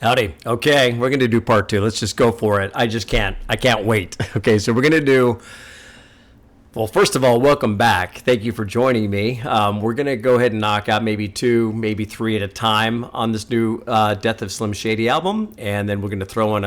Howdy. Okay, we're going to do part two. Let's just go for it. I can't wait. Okay, so we're going to do, well, first of all, welcome back. Thank you for joining me. We're going to go ahead and knock out maybe two, maybe three at a time on this new Death of Slim Shady album. And then we're going to throw in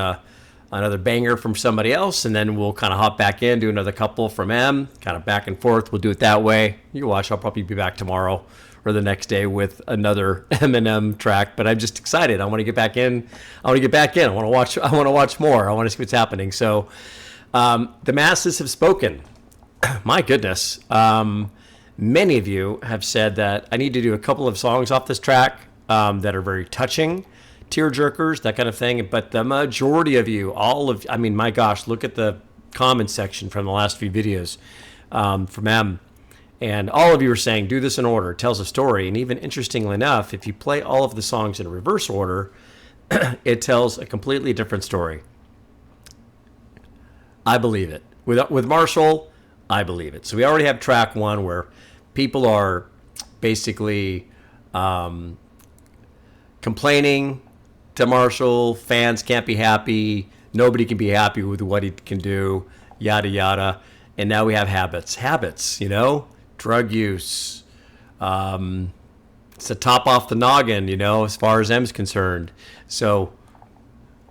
another banger from somebody else. And then we'll kind of hop back in, do another couple from M, kind of back and forth. We'll do it that way. You watch, I'll probably be back tomorrow or the next day with another Eminem track, but I'm just excited. I want to get back in. I want to watch more. I want to see what's happening. So the masses have spoken. My goodness. Many of you have said that I need to do a couple of songs off this track that are very touching, tear jerkers, that kind of thing. But the majority of you, my gosh, look at the comment section from the last few videos from M. And all of you are saying, do this in order. It tells a story. And even interestingly enough, if you play all of the songs in reverse order, it tells a completely different story. I believe it. With Marshall, I believe it. So we already have track one where people are basically complaining to Marshall. Fans can't be happy. Nobody can be happy with what he can do, yada, yada. And now we have habits, drug use. It's a top off the noggin, as far as M's concerned. So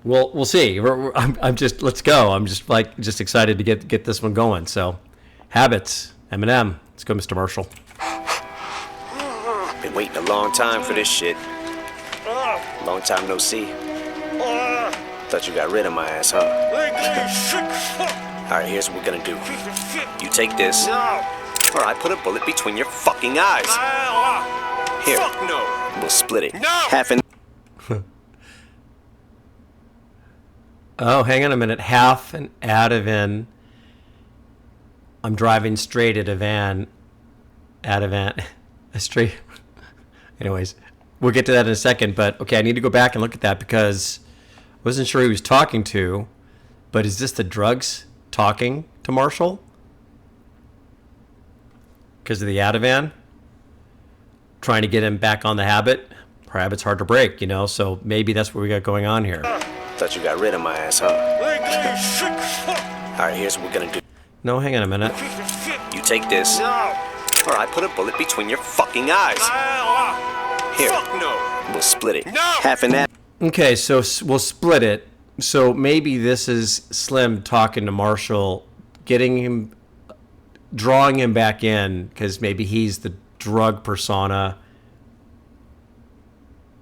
we'll see. Let's go. I'm just excited to get this one going. So habits, Eminem. Let's go, Mr. Marshall. Been waiting a long time for this shit. Long time no see. Thought you got rid of my ass, huh? Alright, here's what we're gonna do. You take this, or I put a bullet between your fucking eyes. Here, we'll split it. Half and... Oh, hang on a minute. Half and out of in. I'm driving straight at a van. Straight. Anyways, we'll get to that in a second. But, okay, I need to go back and look at that because I wasn't sure who he was talking to. But is this the drugs talking to Marshall? Because of the Ativan? Trying to get him back on the habit? Her habit's hard to break, so maybe that's what we got going on here. Thought you got rid of my ass, huh? Alright, here's what we're gonna do. No, hang on a minute. You take this, or I put a bullet between your fucking eyes. Here, we'll split it. Half and that. Okay, so we'll split it. So maybe this is Slim talking to Marshall, drawing him back in, because maybe he's the drug persona,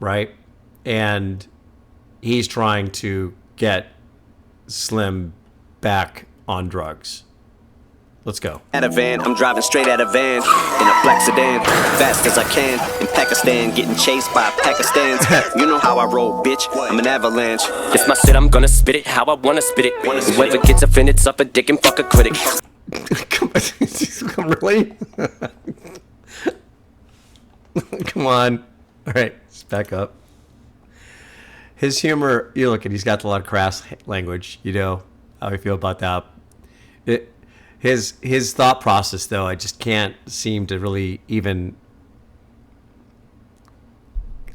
right? And he's trying to get Slim back on drugs. Let's go. At a van, I'm driving straight at a van in a black sedan, fast as I can. In Pakistan, getting chased by Pakistans. You know how I roll, bitch. I'm an avalanche. It's my shit, I'm gonna spit it how I wanna spit it. Whoever gets offended, suck a dick and fuck a critic. Come really? Come on. All right, let's back up. His humor, you look at, he's got a lot of crass language. How I feel about that. His thought process, though, I just can't seem to really even.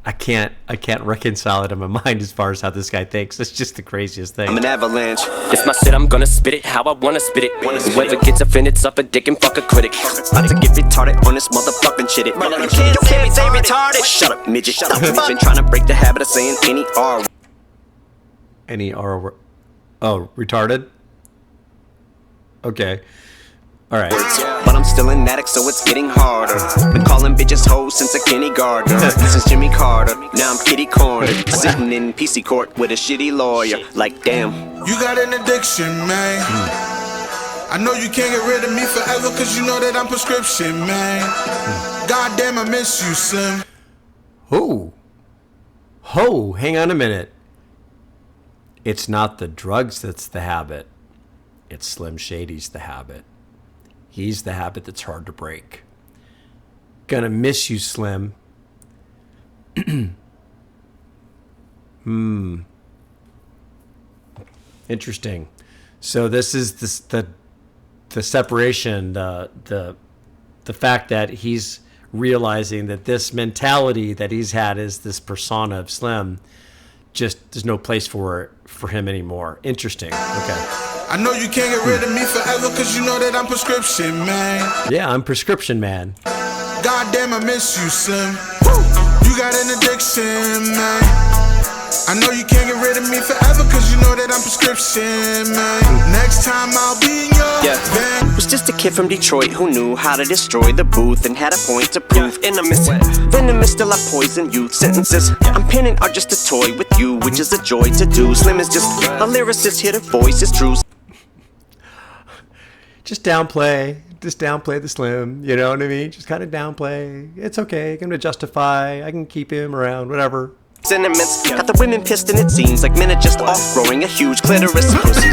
I can't reconcile it in my mind as far as how this guy thinks. It's just the craziest thing. I'm an avalanche. It's my shit, I'm gonna spit it how I wanna spit it. Whoever gets offended, suck a dick and fuck a critic. About to get retarded on this motherfucking shit. You can't be say retarded. Shut up, midget. We've been trying to break the habit of saying any R. Any R. Oh, retarded? Okay. All right. But I'm still an addict, so it's getting harder. Been calling bitches hoes since a kindergarten. Since Jimmy Carter, now I'm kitty cornered. Sitting in PC court with a shitty lawyer. Like, damn. You got an addiction, man. I know you can't get rid of me forever, cause you know that I'm prescription, man. Goddamn, I miss you, Slim. Hang on a minute. It's not the drugs that's the habit. It's Slim Shady's the habit. He's the habit that's hard to break. Gonna miss you, Slim. Interesting. So this is the separation, the fact that he's realizing that this mentality that he's had is this persona of Slim just there's no place for him anymore. Interesting. Okay. I know you can't get rid of me forever, cause you know that I'm prescription, man. Yeah, I'm prescription man. Goddamn, I miss you, Slim. You got an addiction, man. I know you can't get rid of me forever, cause you know that I'm prescription, man. Next time I'll be in your van. Was just a kid from Detroit who knew how to destroy the booth and had a point to prove. Venomous, still I poison youth. Sentences I'm penning are just a toy with you, which is a joy to do. Slim is just a lyricist, hear the voice is true. Just downplay the Slim, you know what I mean? Just kind of downplay. It's okay, I'm gonna justify, I can keep him around, whatever. Sentiments got the women pissed, and it seems like men are just off growing a huge clitoris. Pussy.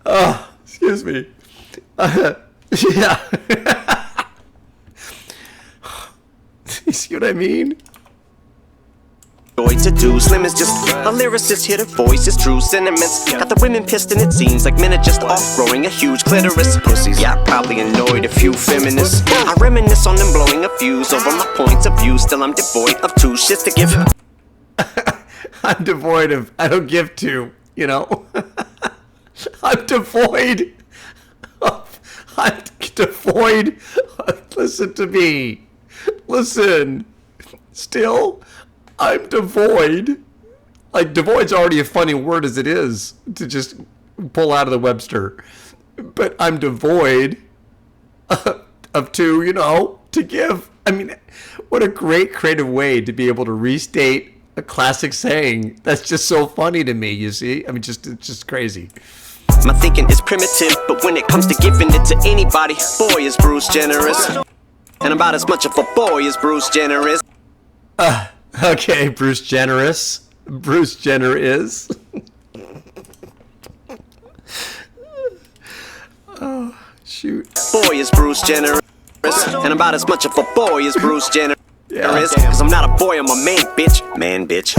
Oh, excuse me. Yeah. You see what I mean? Joy to do. Slim is just a lyricist, hear the voice is true. Sentiments got the women pissed, and it seems like men are just off growing a huge clitoris. Pussies, yeah, I probably annoyed a few feminists. I reminisce on them blowing a fuse over my points of view. Still I'm devoid of two shits to give. I'm devoid of, I don't give to, you know? I'm devoid listen to me. Listen. Still, I'm devoid. Like, devoid's already a funny word as it is to just pull out of the Webster. But I'm devoid of to, you know, to give. I mean, what a great creative way to be able to restate a classic saying. That's just so funny to me, you see? I mean, it's just crazy. My thinking is primitive, but when it comes to giving it to anybody, boy is Bruce generous. And about as much of a boy as Bruce Jenner is. Okay, Bruce Generous. Bruce Jenner is. Oh, shoot. Boy is Bruce Jenner. And about as much of a boy as Bruce Jenner is. Yeah. Cause I'm not a boy, I'm a man, bitch. Man, bitch.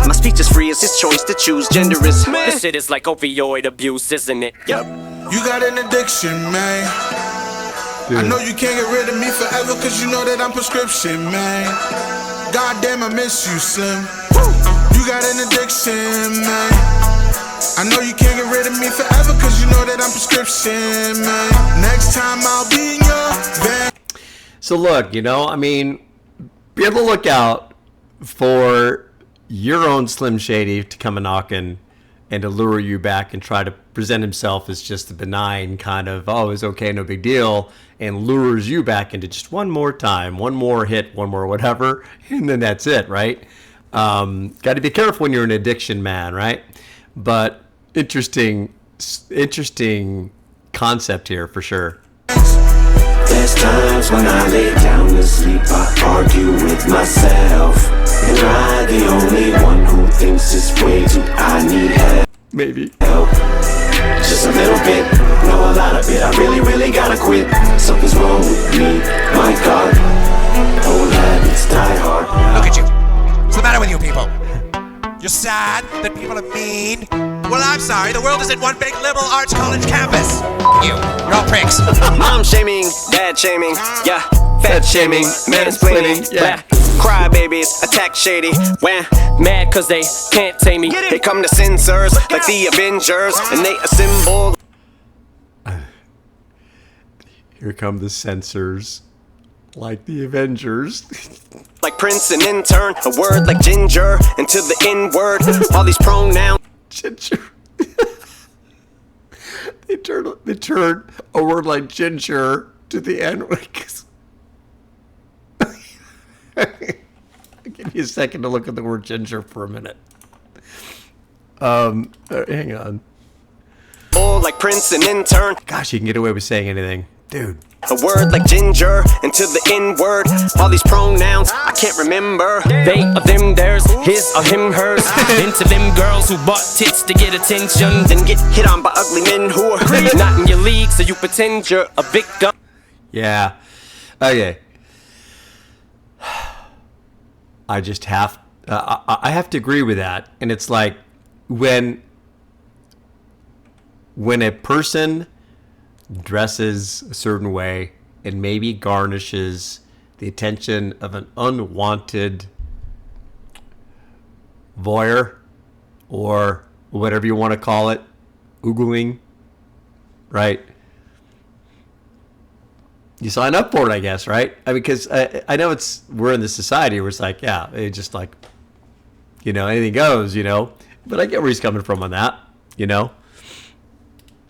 My speech is free, it's his choice to choose. Gender is. This shit is like opioid abuse, isn't it? Yep. You got an addiction, man. Dude. I know you can't get rid of me forever, cause you know that I'm prescription, man. Goddamn, I miss you, Slim. You got an addiction, man. I know you can't get rid of me forever, cause you know that I'm prescription, man. Next time I'll be in your van. So look, you know, I mean, be on the lookout for your own Slim Shady to come a knocking and to lure you back and try to present himself as just a benign kind of, oh, it's okay, no big deal, and lures you back into just one more time, one more hit, one more whatever, and then that's it, right? Got to be careful when you're an addiction man, right? But interesting concept here for sure. There's times when I lay down to sleep, I argue with myself. And I'm the only one who thinks it's way too, I need help. Maybe. Just a little bit, know a lot of it, I really gotta quit. Something's wrong with me, my God. Old habits die hard. Look at you. What's the matter with you people? You're sad that people are mean? Well, I'm sorry. The world isn't one big liberal arts college campus. You're all pricks. Mom shaming, dad shaming, yeah. Fat shaming, mansplaining, yeah. Cry babies, attack shady, when mad cause they can't tame me. They come to censors like the Avengers, and they assemble. Here come the censors, like the Avengers. Like Prince and intern, a word like ginger, and to the N-word, all these pronouns. Ginger. They turn a word like ginger to the N-word. Give me a second to look at the word ginger for a minute. Hang on. Oh, like Prince and intern. Gosh, you can get away with saying anything. Dude. A word like ginger, and to the N-word, all these pronouns, I can't remember. They or them, theirs, his or him, hers. Into them girls who bought tits to get attention, then get hit on by ugly men who are not in your league, so you pretend you're a big gun. Yeah. Okay. I just have, I have to agree with that. And it's like when a person dresses a certain way and maybe garnishes the attention of an unwanted voyeur, or whatever you want to call it, oogling, right? You sign up for it, I guess, right? I mean, because I know we're in this society where it's like, yeah, it's just like, anything goes, But I get where he's coming from on that,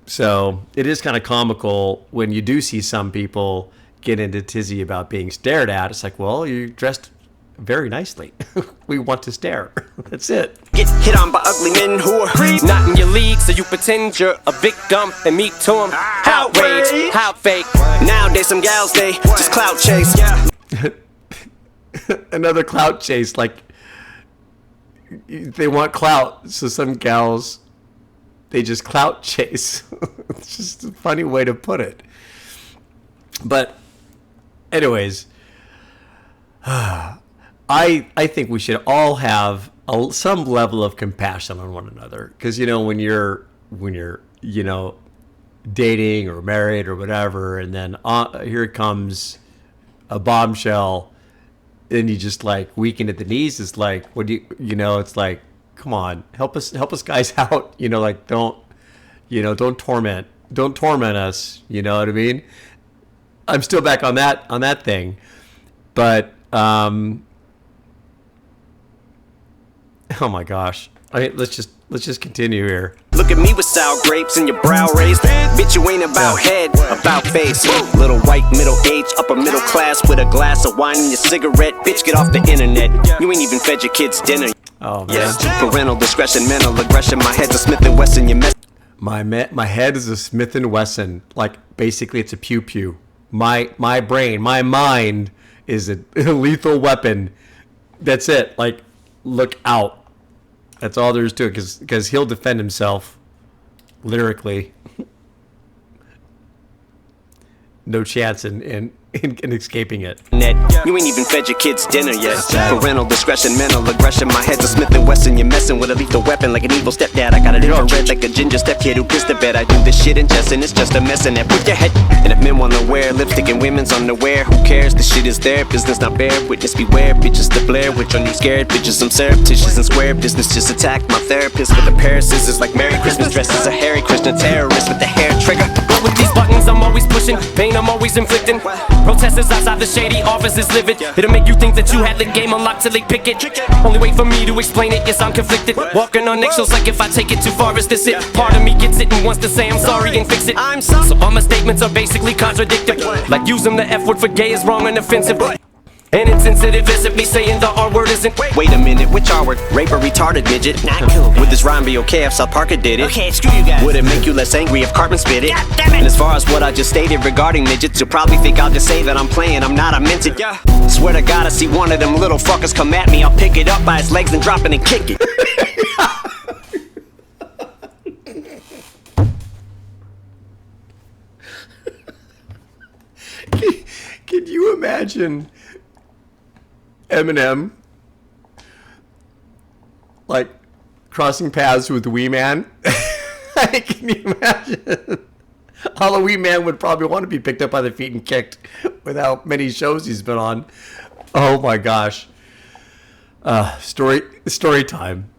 So it is kind of comical when you do see some people get into tizzy about being stared at. It's like, well, you're dressed very nicely. We want to stare. That's it. Get hit on by ugly men who are not in your league, so you pretend you're a victim and meet to them. Outrage, how fake. Nowadays some gals, they just clout chase. Another clout chase, like they want clout, so some gals, they just clout chase. It's just a funny way to put it. But anyways, I think we should all have some level of compassion on one another, because when you're dating or married or whatever, and then here comes a bombshell, and you just like weaken at the knees. It's like, what do it's like, come on, help us guys out. Like don't torment us. You know what I mean? I'm still back on that thing, but oh my gosh. Let's just continue here. Look at me with sour grapes and your brow raised. Bitch, you ain't about head, about face. Little white, middle age, upper middle class with a glass of wine and your cigarette. Bitch, get off the internet. You ain't even fed your kids dinner. Oh man. Yes, parental discretion, mental aggression. My head's a Smith & Wesson. You mess. My head is a Smith & Wesson. Like basically it's a pew pew. My brain, my mind is a lethal weapon. That's it. Like, look out. That's all there is to it, because he'll defend himself lyrically. No chance in escaping it. You ain't even fed your kids dinner yet. Parental discretion, mental aggression. My head's a Smith & Wesson. You're messing with a lethal weapon like an evil stepdad. I got it infrared like a ginger stepkid who pissed the bed. I do this shit in jest and it's just a mess in there. Put your head. And if men wanna wear lipstick and women's underwear, who cares? The shit is their business, not fair. Witness beware, bitches to blare. Which on you scared? Bitches I'm surreptitious and square. Business just attack my therapist with a pair of scissors like Merry Christmas. Dresses a Harry Krishna terrorist with the hair trigger. But with these buttons I'm always pushing, pain I'm always inflicting. Protesters outside the shady offices livid. It'll make you think that you had the game unlocked till they pick it. Only wait for me to explain it, yes I'm conflicted. Walking on eggshells like if I take it too far, is this it? Part of me gets it and wants to say I'm sorry and fix it. So all my statements are basically contradictory. Like using the F word for gay is wrong and offensive. And insensitive isn't me saying the R word isn't. Wait a minute, which R word? Rape or retarded midget? Not cool. Would this rhyme be okay if South Parker did it? Okay, screw you guys. Would it make you less angry if Cartman spit it? God damn it. And as far as what I just stated regarding midgets, you'll probably think I'll just say that I'm playing, I'm not, I meant it. Yeah. Swear to God, I see one of them little fuckers come at me, I'll pick it up by its legs and drop it and kick it. Can you imagine Eminem like crossing paths with Wee Man? Can you imagine? Although Wee Man would probably want to be picked up by the feet and kicked with how many shows he's been on. Oh my gosh. Story time.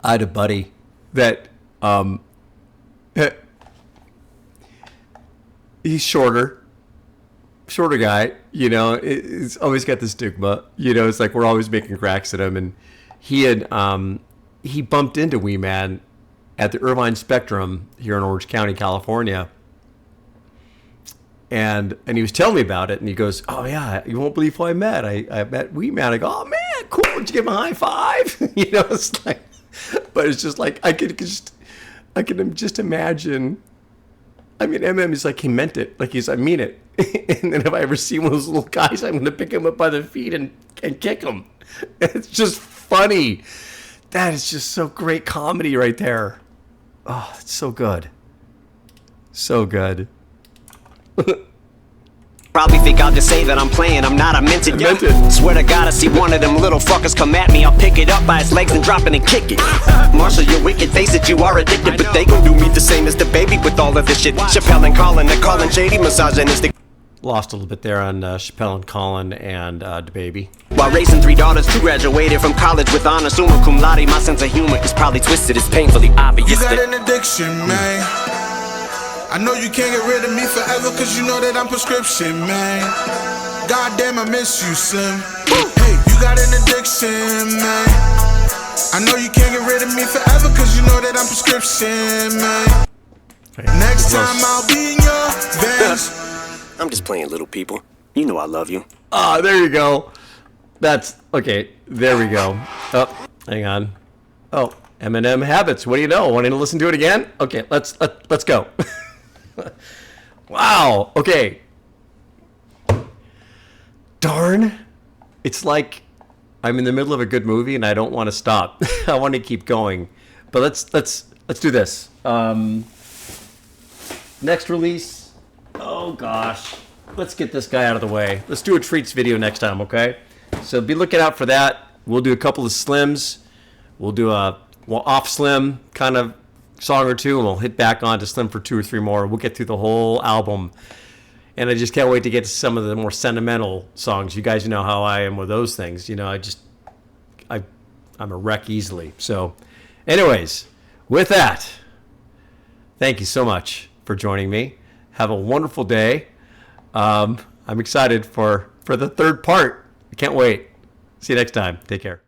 I had a buddy that he's shorter guy, it's always got the stigma, it's like we're always making cracks at him. And he bumped into Wee Man at the Irvine Spectrum here in Orange County, California. And he was telling me about it, and he goes, oh yeah, you won't believe who I met. I met Wee Man. I go, oh man, cool, did you give him a high five? It's like, but it's just like, I can just imagine. I mean, Eminem is like, he meant it. Like I mean it. And then if I ever see one of those little guys, I'm going to pick him up by the feet and kick him. It's just funny. That is just so great comedy right there. Oh, it's so good. So good. Probably think I'll just say that I'm playing, I'm not, I meant it. Swear to God, I see one of them little fuckers come at me, I'll pick it up by its legs and drop it and kick it. Marshall, your wicked face that you are addicted, but they gon' do me the same as the baby with all of this shit. Chappelle and Colin, they're calling JD misogynistic. lost a little bit there on Chappelle and Colin and DaBaby. While raising 3 daughters, 2 graduated from college with honors, summa cum laude. My sense of humor is probably twisted. It's painfully obvious. You got an addiction, man. I know you can't get rid of me forever, cause you know that I'm prescription, man. Goddamn, I miss you, Slim. Hey, you got an addiction, man. I know you can't get rid of me forever, cause you know that I'm prescription, man. Next time I'll be in your vans. I'm just playing, little people. You know I love you. Ah, there you go. That's okay. There we go. Oh, hang on. Oh, Eminem Habits. What do you know? Want to listen to it again? Okay, let's go. Wow. Okay. Darn. It's like I'm in the middle of a good movie and I don't want to stop. I want to keep going. But let's do this. Next release. Oh gosh. Let's get this guy out of the way. Let's do a treats video next time, okay? So be looking out for that. We'll do a couple of slims. We'll do a off slim kind of song or two, and we'll hit back on to slim for 2 or 3 more. We'll get through the whole album. And I just can't wait to get to some of the more sentimental songs. You guys know how I am with those things. You know, I'm a wreck easily. So anyways, with that, thank you so much for joining me. Have a wonderful day. I'm excited for the third part. I can't wait. See you next time. Take care.